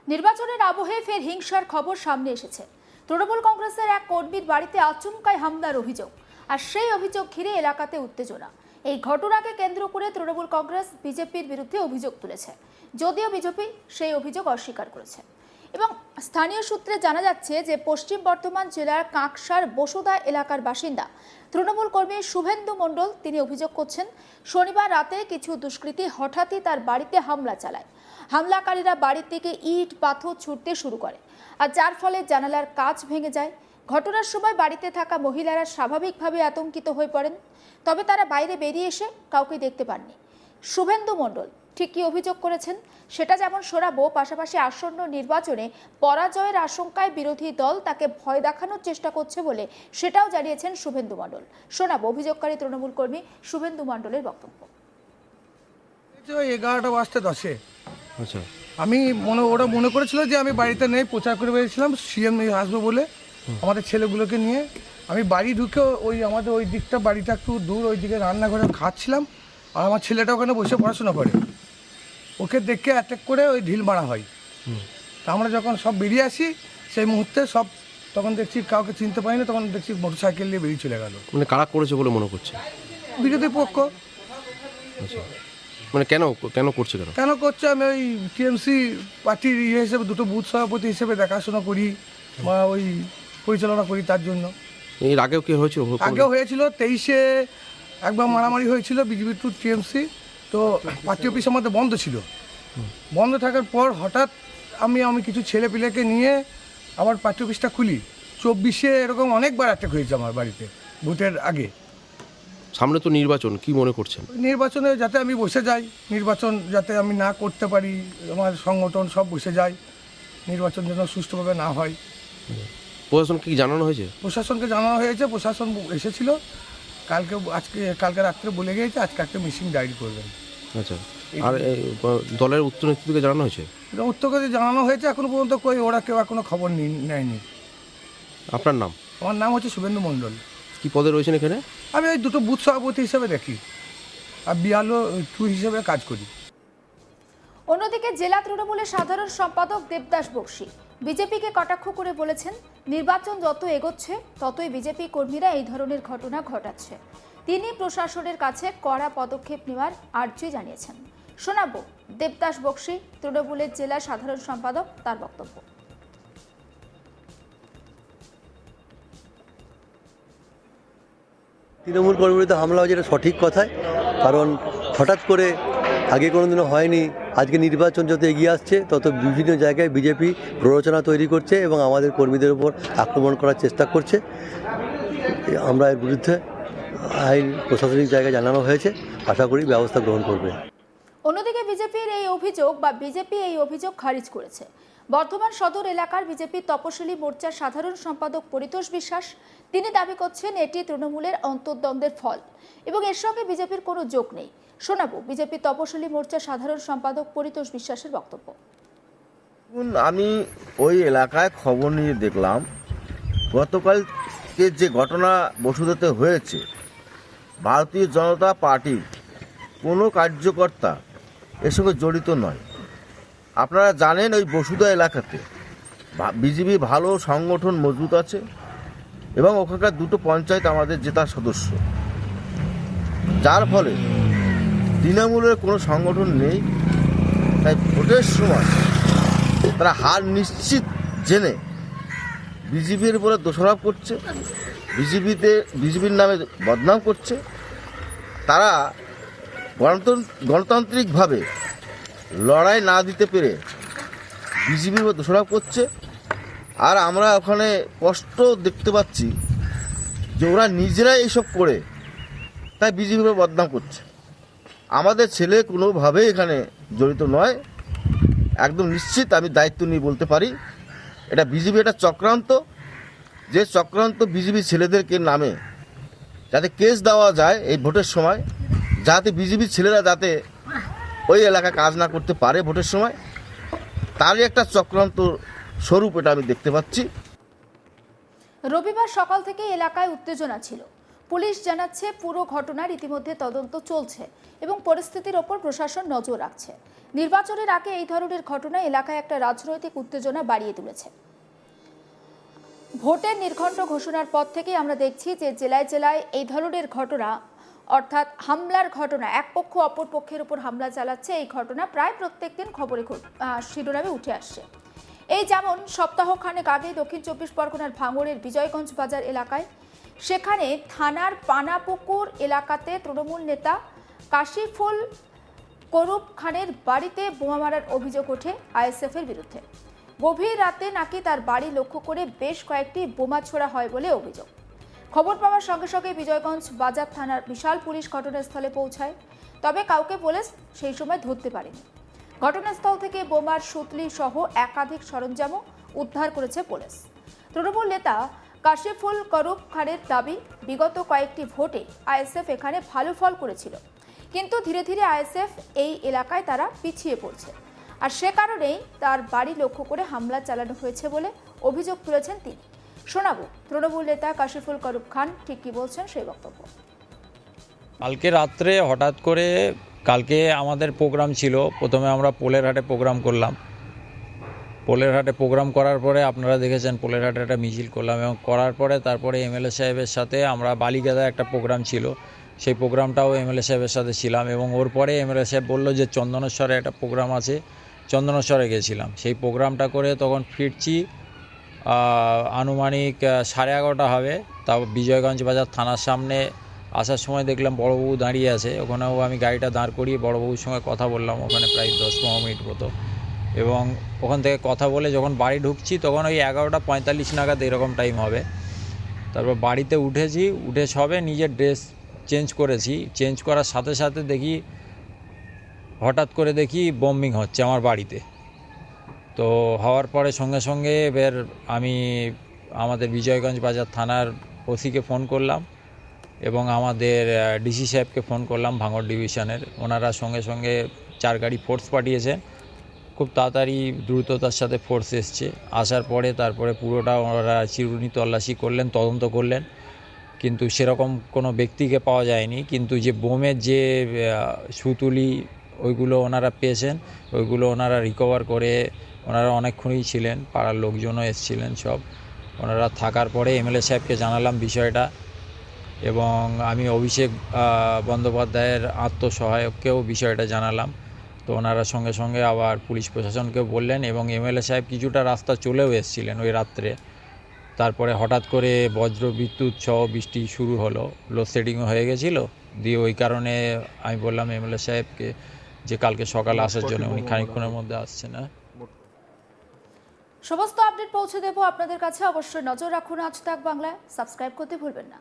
নির্বাচনের আবহে ফের হিংসার খবর সামনে এসেছে। তৃণমূল কংগ্রেসের এক কর্মীর বাড়িতে আচমকাই হামলার অভিযোগ, আর সেই অভিযোগ ঘিরে এলাকাতে উত্তেজনা। এই ঘটনাকে কেন্দ্র করে তৃণমূল কংগ্রেস বিজেপির বিরুদ্ধে অভিযোগ তুলেছে, যদিও বিজেপি সেই অভিযোগ অস্বীকার করেছে। এবং স্থানীয় সূত্রে জানা যাচ্ছে যে পশ্চিম বর্ধমান জেলার কাঁকসার বসুধা এলাকার বাসিন্দা তৃণমূল কর্মী শুভেন্দু মণ্ডল তিনি অভিযোগ করছেন, শনিবার রাতে কিছু দুষ্কৃতী হঠাৎই তার বাড়িতে হামলা চালায়। হামলাকারীরা বাড়ি থেকে ইট পাথর ছুঁড়তে শুরু করে, আর যার ফলে জানালার কাঁচ ভেঙে যায়। ঘটনার সময় বাড়িতে থাকা মহিলারা স্বাভাবিকভাবে আতঙ্কিত হয়ে পড়েন, তবে তারা বাইরে বেরিয়ে এসে কাউকে দেখতে পাননি। শুভেন্দু মণ্ডল ঠিক কী অভিযোগ করেছেন সেটা যেমন শোনাবো, পাশাপাশি আসন্ন নির্বাচনে পরাজয়ের আশঙ্কায় বিরোধী দল তাকে ভয় দেখানোর চেষ্টা করছে বলে সেটাও জানিয়েছেন শুভেন্দু মণ্ডল। শোনাবো অভিযোগকারী তৃণমূল কর্মী শুভেন্দু মণ্ডলের বক্তব্য। 11:10 আচ্ছা, ওরা মনে করেছিল যে আমি বাড়িতে নেই, প্রচার করে বেরিয়েছিলাম সিএম আসবে বলে আমাদের ছেলেগুলোকে নিয়ে। আমি বাড়ি ঢুকে আমাদের ওই দিকটা, বাড়িটা একটু দূর, ওই দিকে রান্নাঘরে খাচ্ছিলাম, আর আমার ছেলেটা ওখানে বসে পড়াশোনা করে। ওকে দেখে অ্যাটাক করে ওই ঢিল মারা হয়। তা আমরা যখন সব বেরিয়ে আসি সেই মুহূর্তে তখন দেখছি কাউকে চিনতে পারিনি, তখন দেখছি মোটরসাইকেল নিয়ে বেরিয়ে চলে গেল। মানে কারা করেছে বলে মনে করছে? বিরোধী পক্ষ। আচ্ছা, মানে কেন করছে? কেন করছে? আমি ওই টিএমসি পার্টির হিসেবে, দুটো বুথ সভাপতি হিসেবে দেখাশোনা করি বা ওই পরিচালনা করি, তার জন্য। এর আগেও কি হয়েছিল? আগেও হয়েছিল, 23-এ একবার মারামারি হয়েছিল বিজেপি টু টিএমসি। তো পার্টি অফিস আমাদের বন্ধ ছিল। বন্ধ থাকার পর হঠাৎ আমি কিছু ছেলেপিলেকে নিয়ে আবার পার্টি অফিসটা খুলি। 24-এ এরকম অনেকবার অ্যাটাক হয়েছে আমার বাড়িতে ভোটের আগে। সামনে তো নির্বাচন, কি মনে করছেন? নির্বাচনে যাতে আমি বসে যাই, নির্বাচন যাতে আমি না করতে পারি, আমার সংগঠন সব বসে যায়, নির্বাচন যেন সুষ্ঠুভাবে না হয়। প্রশাসনকে কি জানানো হয়েছে? প্রশাসনকে জানানো হয়েছে, প্রশাসন এসেছিল কালকে রাত্রে বলে গিয়েছে আজকে একটা মিসিং ডায়েরি করবেন। আচ্ছা, আর দলের উত্তর নেতৃত্বকে জানানো হয়েছে? উত্তরকে জানানো হয়েছে, এখনো পর্যন্ত ওরা কেউ এখনো খবর নেয়নি। আপনার নাম? আমার নাম হচ্ছে শুভেন্দু মণ্ডল। কি পদে রয়েছেন এখানে? আমি ওই দুটো বুথ সভাপতি হিসেবে দেখি, আর বিআরও 2 হিসেবে কাজ করি। অন্যদিকে জেলা তৃণমূলের সাধারণ সম্পাদক দেবদাস বক্সী বিজেপিকে কটাক্ষ করে বলেছেন, নির্বাচন যত এগোচ্ছে ততই বিজেপি কর্মীরা এই ধরনের ঘটনা ঘটাচ্ছে। তিনি প্রশাসনের কাছে কড়া পদক্ষেপ নেওয়ার আর্জি জানিয়েছেন। শোনাবো দেবদাস বক্সী, তৃণমূলের জেলা সাধারণ সম্পাদক, তার বক্তব্য। তৃণমূল কর্মীদের হামলা হয়েছে, এটা সঠিক কথায়। কারণ হঠাৎ করে আগে কোনোদিনও হয়নি। আজকে নির্বাচন যত এগিয়ে আসছে তত বিভিন্ন জায়গায় বিজেপি প্ররোচনা তৈরি করছে এবং আমাদের কর্মীদের উপর আক্রমণ করার চেষ্টা করছে। আমরা এর বিরুদ্ধে আইন প্রশাসনিক জায়গায় জানানো হয়েছে, আশা করি ব্যবস্থা গ্রহণ করবে। অন্যদিকে বিজেপি এই অভিযোগ খারিজ করেছে। বর্ধমান সদর এলাকার বিজেপি তপশিলি মোর্চার সাধারণ সম্পাদক পরিতোষ বিশ্বাস তিনি দাবি করছেন এটি তৃণমূলের অন্তর্দ্বন্দ্বের ফল এবং এর সঙ্গে বিজেপির কোনো যোগ নেই। শোনাবো বিজেপি তপশিলি মোর্চার সাধারণ সম্পাদক পরিতোষ বিশ্বাসের বক্তব্য। আমি ওই এলাকায় খবর নিয়ে দেখলাম, গতকালকে যে ঘটনা বসুধাতে হয়েছে, ভারতীয় জনতা পার্টির কোনো কার্যকর্তা এর সঙ্গে জড়িত নয়। আপনারা জানেন ওই বসুধা এলাকাতে বিজেপি ভালো সংগঠন মজবুত আছে এবং ওখানকার দুটো পঞ্চায়েত আমাদের জেতার সদস্য, যার ফলে তৃণমূলের কোনো সংগঠন নেই। তাই ভোটের সময় তারা হার নিশ্চিত জেনে বিজেপির উপরে দোষারোপ করছে, বিজেপির নামে বদনাম করছে। তারা গণতান্ত্রিকভাবে লড়াই না দিতে পেরে বিজেপির উপর দোষারোপ করছে। আর আমরা ওখানে স্পষ্ট দেখতে পাচ্ছি যে ওরা নিজেরাই এইসব করে তাই বিজেপির উপর বদনাম করছে। আমাদের ছেলে কোনোভাবেই এখানে জড়িত নয়, একদম নিশ্চিত। আমি দায়িত্ব নিয়ে বলতে পারি এটা বিজেপি একটা চক্রান্ত, যে চক্রান্ত বিজেপি ছেলেদেরকে নামে যাতে কেস দেওয়া যায় এই ভোটের সময়, যাতে বিজেপির ছেলেরা যাতে ওই এলাকায় কাজ না করতে পারে ভোটের সময়, তারই একটা চক্রান্ত স্বরূপ এটা আমি দেখতে পাচ্ছি। রবিবার সকাল থেকে এলাকায় উত্তেজনা ছিল। পুলিশ জানাচ্ছে পুরো ঘটনার ইতিমধ্যে তদন্ত চলছে এবং পরিস্থিতির ওপর প্রশাসন নজর রাখছে। নির্বাচনের আগে এই ধরনের ঘটনা এলাকায় একটা রাজনৈতিক উত্তেজনা বাড়িয়ে তুলেছে। ভোটের নির্ঘণ্ট ঘোষণার পর থেকে আমরা দেখছি যে জেলায় জেলায় এই ধরনের ঘটনা, অর্থাৎ হামলার ঘটনা, এক পক্ষ অপর পক্ষের উপর হামলা চালাচ্ছে, এই ঘটনা প্রায় প্রত্যেকদিন খবরে শিরোনামে উঠে আসছে। এই যেমন সপ্তাহখানেক আগে দক্ষিণ 24 পরগনার ভাঙড়ের বিজয়গঞ্জ বাজার এলাকায়, সেখানে থানার পানাপুকুর এলাকাতে তৃণমূল নেতা কাশিফুল করুব খানের বাড়িতে বোমা মারার অভিযোগ ওঠে আইএসএফ এর বিরুদ্ধে। গভীর রাতে নাকি তার বাড়ি লক্ষ্য করে বেশ কয়েকটি বোমা ছোড়া হয় বলে অভিযোগ। খবর পাওয়ার সঙ্গে সঙ্গে বিজয়গঞ্জ বাজার থানার বিশাল পুলিশ ঘটনাস্থলে পৌঁছায়, তবে কাউকে পুলিশ সেই সময় ধরতে পারেনি। ঘটনাস্থল থেকে বোমার সুতলি সহ একাধিক সরঞ্জামও উদ্ধার করেছে পুলিশ। তৃণমূল নেতা কাশিফুল করুব খানের দাবি, বিগত কয়েকটি ভোটে আইএসএফ এখানে ভালো ফল করেছিল, কিন্তু ধীরে ধীরে আইএসএফ এই এলাকায় তারা পিছিয়ে পড়ছে, আর সে কারণেই তার বাড়ি লক্ষ্য করে হামলা চালানো হয়েছে বলে অভিযোগ তুলেছেন তিনি। শোনাবো তৃণমূল নেতা কাশিফুল করুব খান ঠিক কি বলছেন সেই বক্তব্য। কালকে রাত্রে হঠাৎ করে, কালকে আমাদের প্রোগ্রাম ছিল, প্রথমে আমরা পোলেরহাটে প্রোগ্রাম করলাম। পোলেরহাটে প্রোগ্রাম করার পরে আপনারা দেখেছেন পোলেরহাটে একটা মিছিল করলাম, এবং করার পরে তারপরে এমএলএ সাহেবের সাথে আমরা বালিগাদা একটা প্রোগ্রাম ছিল, সেই প্রোগ্রামটাও এমএলএ সাহেবের সাথে ছিলাম। এবং ওর পরে এমএলএ সাহেব বললো যে চন্দনেশ্বরে একটা প্রোগ্রাম আছে, চন্দনেশ্বরে গেছিলাম। সেই প্রোগ্রামটা করে তখন ফিরছি আনুমানিক 11:30 হবে। তাও বিজয়গঞ্জ বাজার থানার সামনে আসার সময় দেখলাম বড়বাবু দাঁড়িয়ে আছে, ওখানেও আমি গাড়িটা দাঁড় করিয়ে বড়বাবুর সঙ্গে কথা বললাম, ওখানে প্রায় 10-15 মিনিট মতো। এবং ওখান থেকে কথা বলে যখন বাড়ি ঢুকছি তখন ওই 11:45 নাগাদ এরকম টাইম হবে। তারপর বাড়িতে উঠেছি, উঠে সবে নিজের ড্রেস চেঞ্জ করেছি, চেঞ্জ করার সাথে সাথে দেখি হঠাৎ করে দেখি বম্বিং হচ্ছে আমার বাড়িতে। তো হওয়ার পরে সঙ্গে সঙ্গে এবার আমি আমাদের বিজয়গঞ্জ বাজার থানার ওসিকে ফোন করলাম এবং আমাদের ডিসি সাহেবকে ফোন করলাম ভাঙড় ডিভিশনের। ওনারা সঙ্গে সঙ্গে 4 গাড়ি ফোর্স পাঠিয়েছেন, খুব তাড়াতাড়ি দ্রুততার সাথে ফোর্স এসছে। আসার পরে তারপরে পুরোটা ওনারা চিরুনি তল্লাশি করলেন, তদন্ত করলেন, কিন্তু সেরকম কোনো ব্যক্তিকে পাওয়া যায়নি। কিন্তু যে বোমের যে সুতুলি ওইগুলো ওনারা পেয়েছেন, ওইগুলো ওনারা রিকভার করে ওনারা অনেকক্ষণই ছিলেন, পাড়ার লোকজনও এসেছিলেন সব। ওনারা থাকার পরে এমএলএ সাহেবকে জানালাম বিষয়টা, এবং আমি অভিষেক বন্দ্যোপাধ্যায়ের আত্মসহায়ককেও বিষয়টা জানালাম। তো ওনারা সঙ্গে সঙ্গে আবার পুলিশ প্রশাসনকেও বললেন, এবং এমএলএ সাহেব কিছুটা রাস্তা চলেও এসেছিলেন ওই রাত্রে। তারপরে হঠাৎ করে বজ্র বিদ্যুৎ সহ বৃষ্টি শুরু হলো, লোডশেডিংও হয়ে গেছিলো। দিয়ে ওই কারণে আমি বললাম এমএলএ সাহেবকে যে কালকে সকালে আসার জন্য, উনি খানিকক্ষণের মধ্যে আসছেন। সমস্ত আপডেট পৌঁছে দেব আপনাদের কাছে, অবশ্যই নজর রাখুন আজ তাক বাংলায়, সাবস্ক্রাইব করতে ভুলবেন না।